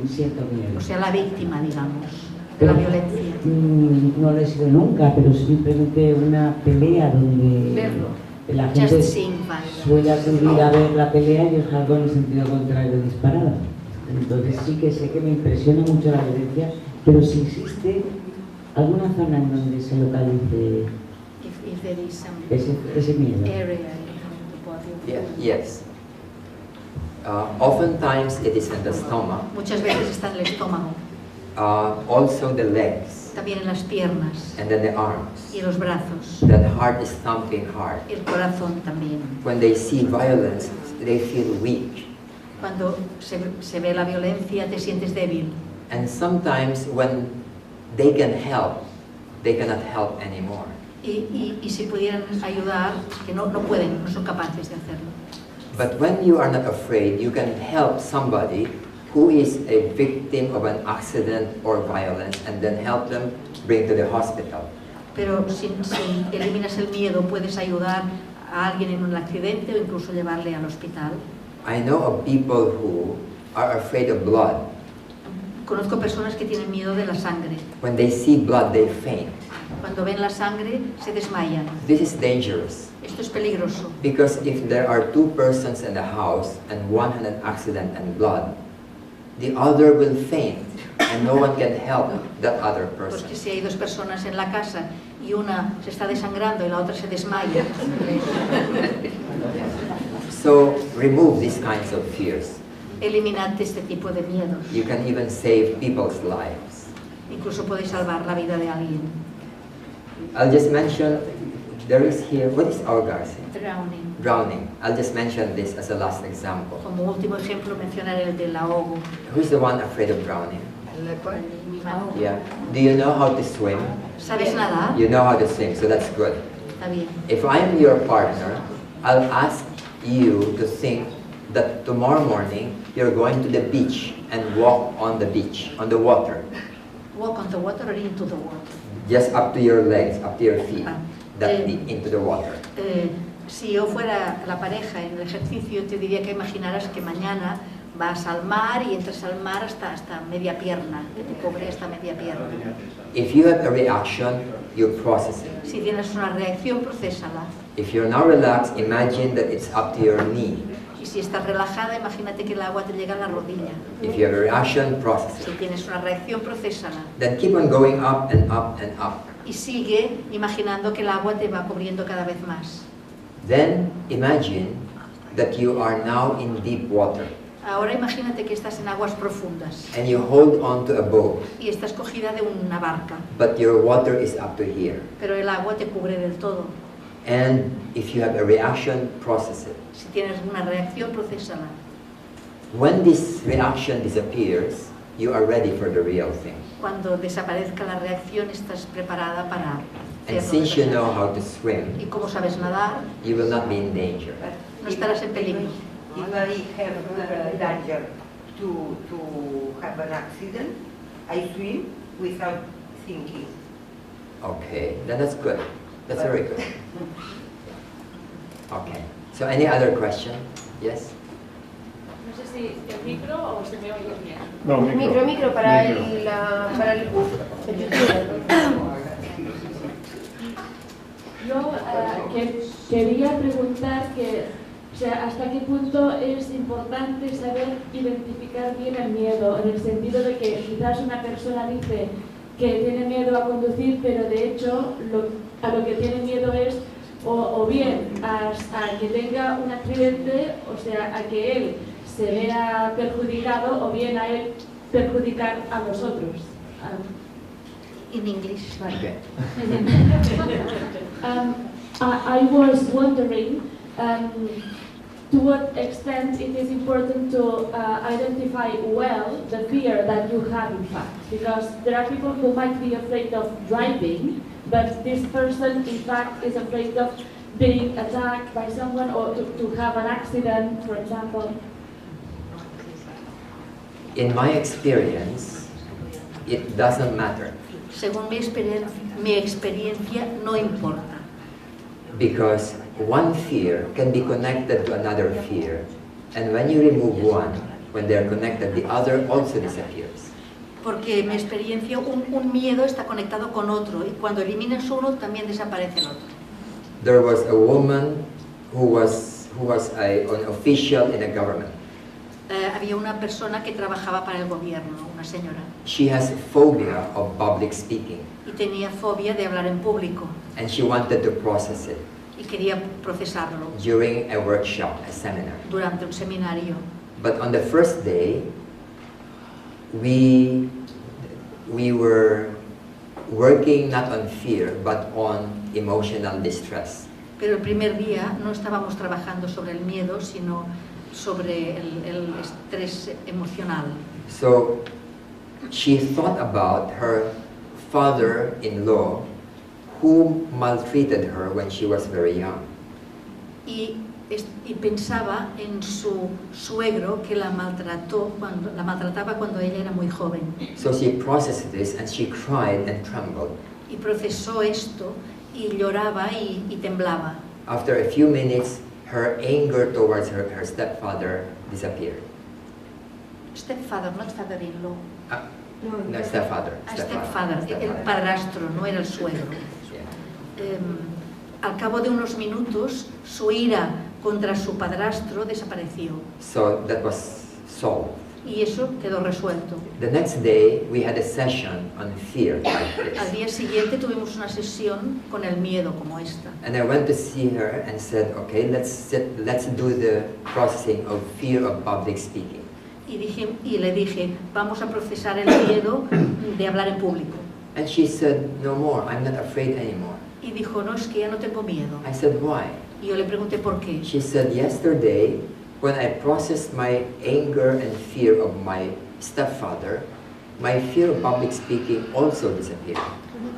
siento miedo. O sea, la víctima, digamos, de la violencia. No lo he sido nunca, pero simplemente una pelea donde la gente suele acudir a ver la pelea y yo salgo en el sentido contrario disparada. Entonces sí que sé que me impresiona mucho la violencia, pero si existe alguna zona en donde se localice ese miedo. Yes. Oftentimes it is in the stomach. Muchas veces está en el estómago. Also the legs. También en las piernas. And then the arms. Y los brazos. That heart is thumping hard. El corazón también. When they see violence, they feel weak. Cuando se ve la violencia, te sientes débil. And sometimes when they can help, they cannot help anymore. Y si pudieran ayudar, que no pueden, no son capaces de hacerlo. But when you are not afraid, you can help somebody who is a victim of an accident or violence and then help them bring to the hospital. Pero si eliminas el miedo, puedes ayudar a alguien en un accidente o incluso llevarle al hospital. I know of people who are afraid of blood. Conozco personas que tienen miedo de la sangre. When they see blood, they faint. Cuando ven la sangre se desmayan. This is dangerous. Esto es peligroso. Because if there are two persons in the house and one had an accident and blood, the other will faint and no one can help that other person. Porque si hay dos personas en la casa y una se está desangrando y la otra se desmaya. So remove these kinds of fears. Eliminad este tipo de miedos. You can even save people's lives. Incluso podéis salvar la vida de alguien. I'll just mention, there is here, what is our Garcia? Drowning. Drowning. I'll just mention this as a last example. Como último ejemplo mencionar el del ahogo. Who's the one afraid of drowning? Yeah. Do you know how to swim? ¿Sabes nadar? You know how to swim, so that's good. Está bien. If I'm your partner, I'll ask you to think that tomorrow morning you're going to the beach and walk on the beach, on the water. Walk on the water or into the water? Just up to your legs, up to your feet, that deep into the water. Si yo fuera la pareja en el ejercicio, te diría que imaginaras que mañana vas al mar y entras al mar hasta media pierna, que te cubre hasta media pierna. If you have a reaction, you process it. Si tienes una reacción, procésala. If you're now relaxed, imagine that it's up to your knee. Y si estás relajada, imagínate que el agua te llega a la rodilla. If you have a reaction, process Si it. tienes una reacción, procésala. Then keep on going up and up and up. Y sigue imaginando que el agua te va cubriendo cada vez más. Then imagine that you are now in deep water. Ahora imagínate que estás en aguas profundas And you hold on to a boat, y estás cogida de una barca, but your water is up to here. pero el agua te cubre del todo. And if you have a reaction, process it. Si tienes una reacción, procésala. When this reaction disappears, you are ready for the real thing. Cuando desaparezca la reacción, estás preparada para And hacerlo. since you know how to swim, Y como sabes nadar, you will not be in danger. no estarás en peligro. If I have danger to have an accident, I swim without thinking. Okay, then that's good. That's very good. Okay. So any other question? Yes? No sé si el micro o se me oye bien. No, Micro para el Yo quería preguntar hasta qué punto es importante saber identificar bien el miedo, en el sentido de que quizás una persona dice que tiene miedo a conducir, pero de hecho a lo que tiene miedo es o bien a que tenga un accidente, o sea, a que él se vea perjudicado, o bien a él perjudicar a los otros. In English. Okay. I was wondering to what extent it is important to identify well the fear that you have in fact, because there are people who might be afraid of driving, but this person in fact is afraid of being attacked by someone or to have an accident, for example. In my experience, it doesn't matter. Según mi experiencia, no importa. Because one fear can be connected to another fear. And when you remove one, when they're connected, the other also disappears. Porque mi experiencia, un miedo está conectado con otro y cuando eliminas uno, también desaparece el otro. There was a woman who was an official in a government. Había una persona que trabajaba para el gobierno, una señora, She has phobia of public speaking, y tenía fobia de hablar en público and she wanted to process it y quería procesarlo during a workshop, a seminar. durante un seminario. But on the first day, we were working not on fear, but on emotional distress. Pero el primer día no estábamos trabajando sobre el miedo, sino sobre el estrés emocional. So she thought about her father-in-law who maltreated her when she was very young. Y pensaba en su suegro que la maltrataba cuando ella era muy joven. So she processed this and she cried and trembled. Y procesó esto y lloraba y temblaba. After a few minutes, her anger towards her stepfather disappeared. Stepfather, not father-in-law. No, stepfather. El padrastro, no era el suegro. Al cabo de unos minutos, su ira contra su padrastro desapareció. So that was solved. Y eso quedó resuelto. The next day we had a session on fear like this. Al día siguiente tuvimos una sesión con el miedo como esta. And I went to see her and said, okay, let's do the processing of fear of public speaking. Y le dije, vamos a procesar el miedo de hablar en público. And she said, no more, I'm not afraid anymore. Y dijo, no, es que ya no tengo miedo. I said, why? Y yo le pregunté por qué. She said, yesterday, when I processed my anger and fear of my stepfather, my fear of public speaking also disappeared.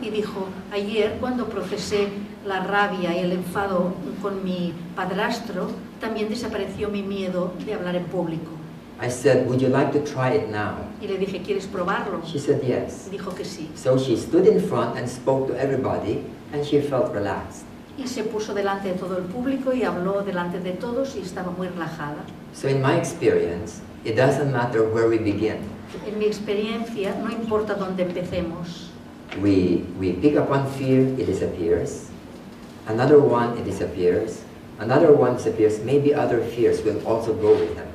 Y dijo, ayer cuando procesé la rabia y el enfado con mi padrastro, también desapareció mi miedo de hablar en público. I said, would you like to try it now? Y le dije, ¿quieres probarlo? She said yes. Y dijo que sí. So she stood in front and spoke to everybody, and she felt relaxed. Y se puso delante de todo el público y habló delante de todos y estaba muy relajada. So in my experience, it doesn't matter where we begin. En mi experiencia, no importa dónde empecemos. We pick up one fear, it disappears. Another one, it disappears. Another one disappears. Maybe other fears will also go with them.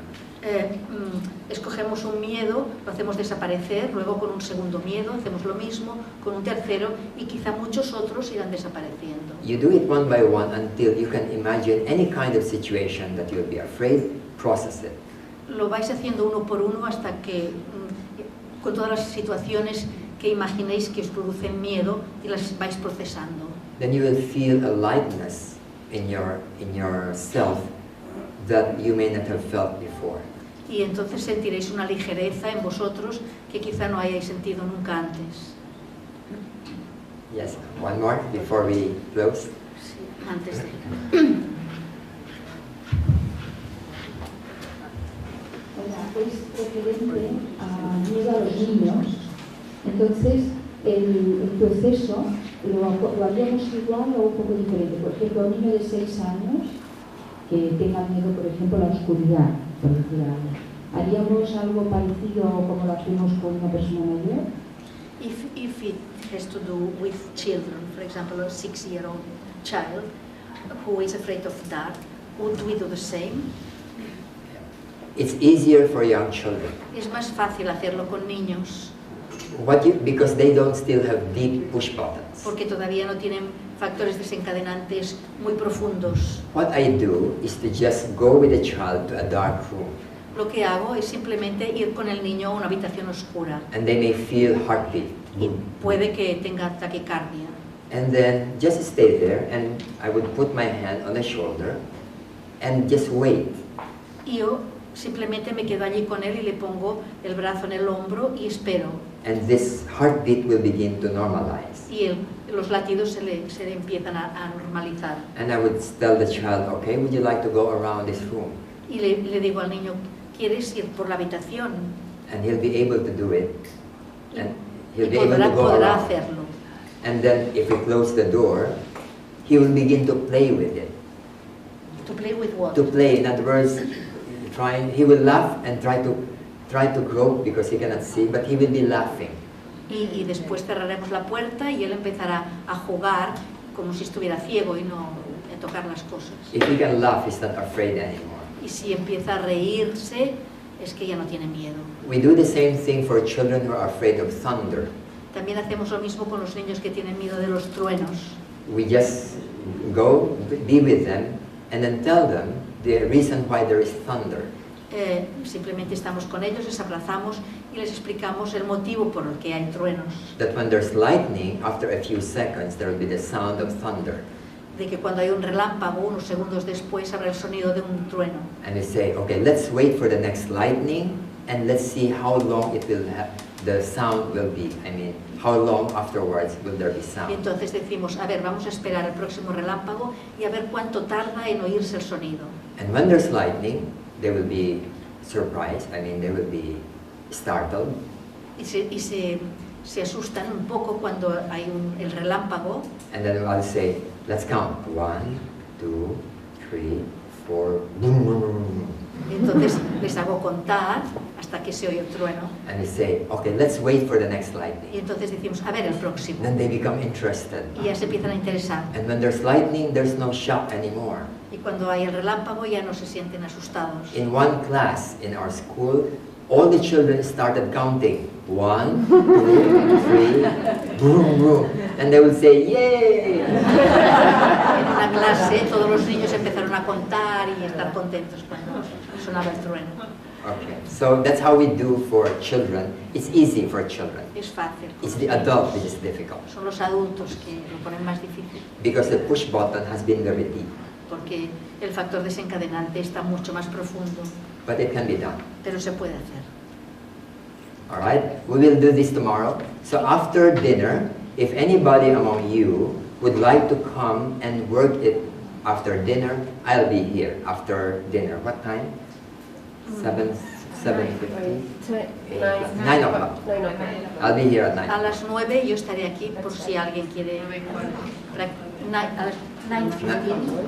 Escogemos un miedo, lo hacemos desaparecer, luego con un segundo miedo hacemos lo mismo, con un tercero y quizá muchos otros irán desapareciendo. You do it one by one until you can imagine any kind of situation that you'll be afraid, process it. Lo vais haciendo uno por uno hasta que, con todas las situaciones que imaginéis que os producen miedo y las vais procesando. Then you will feel a lightness in yourself that you may not have felt before. Y entonces sentiréis una ligereza en vosotros que quizá no hayáis sentido nunca antes. Yes, one more before we close. Sí, antes de... Hola, es referente a miedo a los niños. Entonces, el proceso lo haríamos igual o un poco diferente. Por ejemplo, a un niño de 6 años que tenga miedo, por ejemplo, a la oscuridad, por decir algo. ¿Haríamos algo parecido como lo hacemos con una persona mayor? If it has to do with children, for example, a 6-year-old child who is afraid of dark, would we do the same? It's easier for young children. Es más fácil hacerlo con niños. Because they don't still have deep push buttons. Porque todavía no tienen factores desencadenantes muy profundos. What I do is to just go with the child to a dark room. Lo que hago es simplemente ir con el niño a una habitación oscura. And they may feel heartbeat. Y puede que tenga taquicardia. And then just stay there, and I would put my hand on the shoulder and just wait. Y yo simplemente me quedo allí con él y le pongo el brazo en el hombro y espero. And this heartbeat will begin to normalize. Y los latidos se le empiezan a normalizar. And I would tell the child, okay, would you like to go around this room? Y le digo al niño, ¿quieres ir por la habitación? And he'll be able to do it. And he'll Y be able to go podrá around. hacerlo. And then if we close the door, he will begin to play with it. To play with what? To play, in other words, he will laugh and try to grope because he cannot see, but he will be laughing. Y después cerraremos la puerta y él empezará a jugar como si estuviera ciego y no a tocar las cosas. If he can laugh, he's not afraid anymore. Y si empieza a reírse, es que ya no tiene miedo. We do the same thing for children who are afraid of thunder. También hacemos lo mismo con los niños que tienen miedo de los truenos. We just go, be with them, and then tell them the reason why there is thunder. Simplemente estamos con ellos, les abrazamos y les explicamos el motivo por el que hay truenos. That when there's lightning, after a few seconds, there will be the sound of thunder. De que cuando hay un relámpago, unos segundos después habrá el sonido de un trueno. And we say, okay, let's wait for the next lightning, and let's see how long it will have, the sound will be. I mean, how long afterwards will there be sound? Y entonces decimos, a ver, vamos a esperar el próximo relámpago y a ver cuánto tarda en oírse el sonido. And when there's lightning, they will be surprised. I mean, they will be startled. Y se asustan un poco cuando hay el relámpago. And then I'll say, let's count. 1, 2, 3, 4. Boom, boom, boom. Y entonces les hago contar hasta que se oye el trueno. And we say, okay, let's wait for the next Y lightning. entonces decimos, a ver el próximo. Then they become interested. Y ya se empiezan a interesar. And when there's lightning, there's no shock anymore. Y cuando hay el relámpago ya no se sienten asustados. In one class in our school, all the children started counting. 1, 2, 3, boom, boom. And they would say, yay! En una clase todos los niños empezaron a contar y estar contentos cuando sonaba el trueno. Okay, so that's how we do for children. It's easy for children. Es fácil. It's the adult which is difficult. Son los adultos que lo ponen más difícil. Because the push button has been very deep. Porque el factor desencadenante está mucho más profundo. But it can be done. Pero se puede hacer. Alright, we will do this tomorrow. So after dinner, if anybody among you would like to come and work it after dinner, I'll be here after dinner. What time? 7:50? 9 o'clock. I'll be here at 9. A las 9 yo estaré aquí por si alguien quiere. A las 9:15.